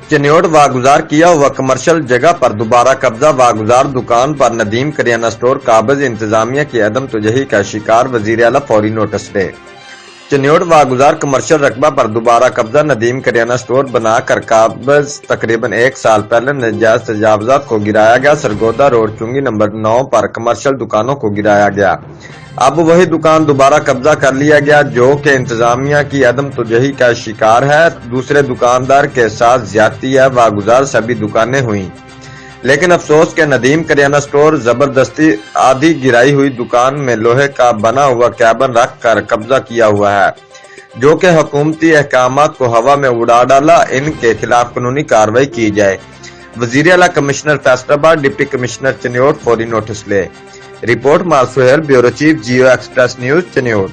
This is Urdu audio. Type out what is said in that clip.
چنیوٹ واگزار کیا ہوا کمرشل جگہ پر دوبارہ قبضہ، واگزار دکان پر ندیم کریانہ سٹور قابض، انتظامیہ کی عدم توجہی کا شکار، وزیراعلی فوری نوٹس لے۔ چنیوٹ واگزار کمرشل رقبہ پر دوبارہ قبضہ، ندیم کریانہ سٹور بنا کر قابض۔ تقریباً 1 سال پہلے ناجائز تجاوزات کو گرایا گیا، سرگودھا روڈ چونگی نمبر 9 پر کمرشل دکانوں کو گرایا گیا۔ اب وہی دکان دوبارہ قبضہ کر لیا گیا، جو کہ انتظامیہ کی عدم توجہی کا شکار ہے۔ دوسرے دکاندار کے ساتھ زیادتی ہے، واگزار سبھی دکانیں ہوئیں، لیکن افسوس کہ ندیم کریانہ سٹور زبردستی آدھی گرائی ہوئی دکان میں لوہے کا بنا ہوا کیبن رکھ کر قبضہ کیا ہوا ہے، جو کہ حکومتی احکامات کو ہوا میں اڑا ڈالا۔ ان کے خلاف قانونی کارروائی کی جائے۔ وزیراعلی کمشنر فیصلہ آباد، ڈپٹی کمشنر چنیوٹ فوری نوٹس لے۔ Report Mal Sohail, bureau chief, Geo Express News, Chiniot.